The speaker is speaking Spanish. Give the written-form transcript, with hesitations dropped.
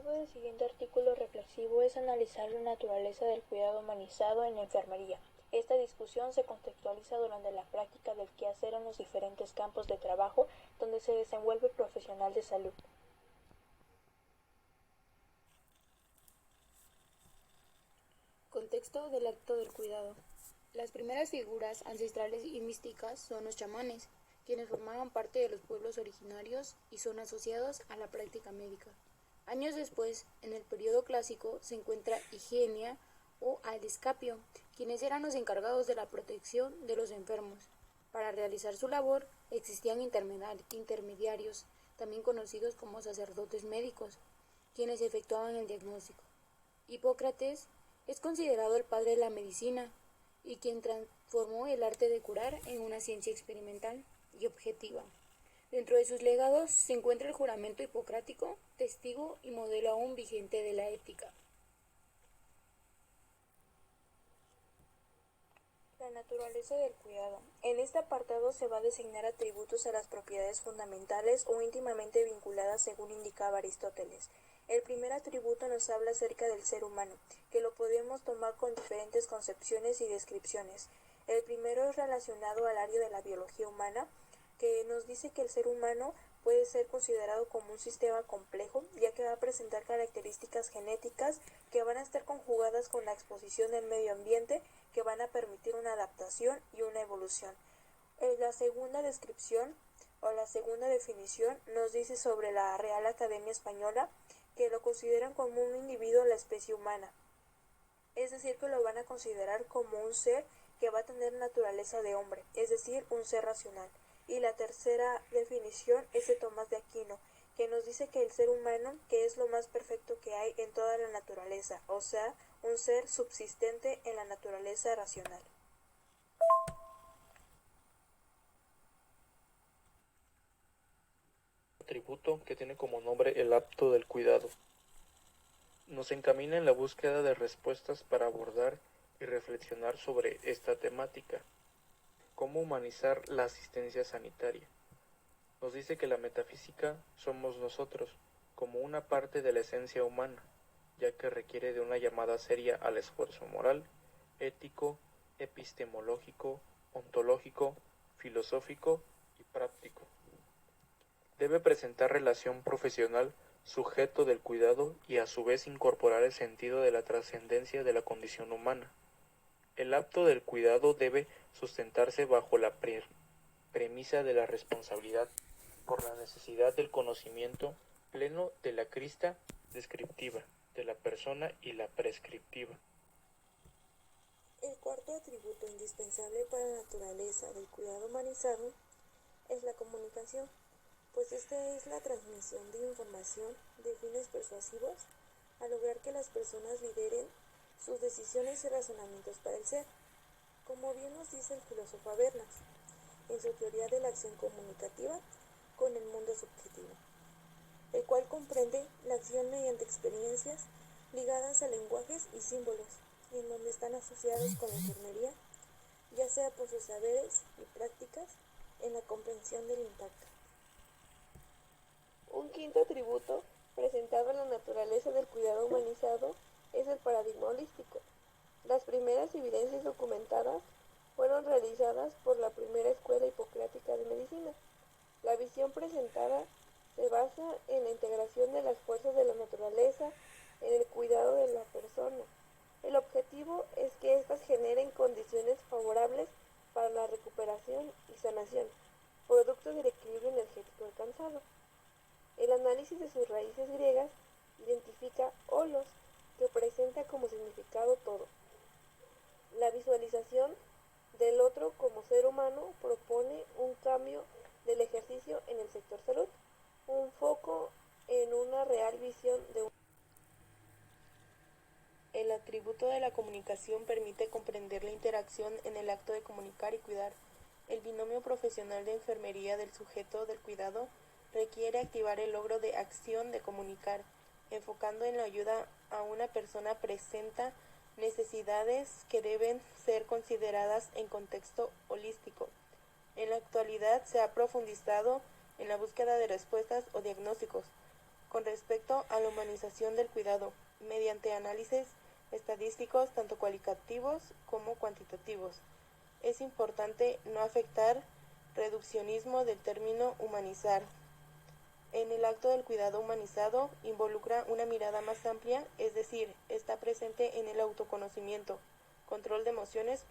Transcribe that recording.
objetivo del siguiente artículo reflexivo es analizar la naturaleza del cuidado humanizado en la enfermería. Esta discusión se contextualiza durante la práctica del quehacer en los diferentes campos de trabajo donde se desenvuelve el profesional de salud. Contexto del acto del cuidado. Las primeras figuras ancestrales y místicas son los chamanes, quienes formaban parte de los pueblos originarios y son asociados a la práctica médica. Años después, en el periodo clásico, se encuentra Higienia o Aldescapio, quienes eran los encargados de la protección de los enfermos. Para realizar su labor existían intermediarios, también conocidos como sacerdotes médicos, quienes efectuaban el diagnóstico. Hipócrates es considerado el padre de la medicina y quien transformó el arte de curar en una ciencia experimental y objetiva. Dentro de sus legados se encuentra el juramento hipocrático, testigo y modelo aún vigente de la ética. La naturaleza del cuidado. En este apartado se va a designar atributos a las propiedades fundamentales o íntimamente vinculadas según indicaba Aristóteles. El primer atributo nos habla acerca del ser humano, que lo podemos tomar con diferentes concepciones y descripciones. El primero es relacionado al área de la biología humana, que nos dice que el ser humano puede ser considerado como un sistema complejo, ya que va a presentar características genéticas que van a estar conjugadas con la exposición del medio ambiente, que van a permitir una adaptación y una evolución. La segunda descripción o la segunda definición nos dice sobre la Real Academia Española que lo consideran como un individuo de la especie humana, es decir, que lo van a considerar como un ser que va a tener naturaleza de hombre, es decir, un ser racional. Y la tercera definición es de Tomás de Aquino, que nos dice que el ser humano, que es lo más perfecto que hay en toda la naturaleza, o sea, un ser subsistente en la naturaleza racional. Atributo que tiene como nombre el acto del cuidado. Nos encamina en la búsqueda de respuestas para abordar y reflexionar sobre esta temática. ¿Cómo humanizar la asistencia sanitaria? Nos dice que la metafísica somos nosotros, como una parte de la esencia humana, ya que requiere de una llamada seria al esfuerzo moral, ético, epistemológico, ontológico, filosófico y práctico. Debe presentar relación profesional, sujeto del cuidado y a su vez incorporar el sentido de la trascendencia de la condición humana. El acto del cuidado debe sustentarse bajo la premisa de la responsabilidad, por la necesidad del conocimiento pleno de la crista descriptiva, de la persona y la prescriptiva. El cuarto atributo indispensable para la naturaleza del cuidado humanizado es la comunicación, pues esta es la transmisión de información de fines persuasivos a lograr que las personas lideren sus decisiones y razonamientos para el ser, como bien nos dice el filósofo Habermas en su teoría de la acción comunicativa con el mundo subjetivo, el cual comprende la acción mediante experiencias ligadas a lenguajes y símbolos, y en donde están asociados con la enfermería, ya sea por sus saberes y prácticas en la comprensión del impacto. Un quinto atributo presentado en la naturaleza del cuidado humanizado es el paradigma holístico. Las primeras evidencias documentadas fueron realizadas por la primera escuela hipocrática de medicina. La visión presentada se basa en la integración de las fuerzas de la naturaleza en el cuidado de la persona. El objetivo es que éstas generen condiciones favorables para la recuperación y sanación, producto del equilibrio energético alcanzado. El análisis de sus raíces griegas identifica holos, que presenta como significado todo. La visualización del otro como ser humano propone un cambio del ejercicio en el sector salud, un foco en una real visión de un. El atributo de la comunicación permite comprender la interacción en el acto de comunicar y cuidar. El binomio profesional de enfermería del sujeto del cuidado requiere activar el logro de acción de comunicar, enfocando en la ayuda a una persona presenta necesidades que deben ser consideradas en contexto holístico. En la actualidad se ha profundizado en la búsqueda de respuestas o diagnósticos, con respecto a la humanización del cuidado, mediante análisis estadísticos tanto cualitativos como cuantitativos. Es importante no afectar reduccionismo del término humanizar. En el acto del cuidado humanizado involucra una mirada más amplia, es decir, está presente en el autoconocimiento, control de emociones,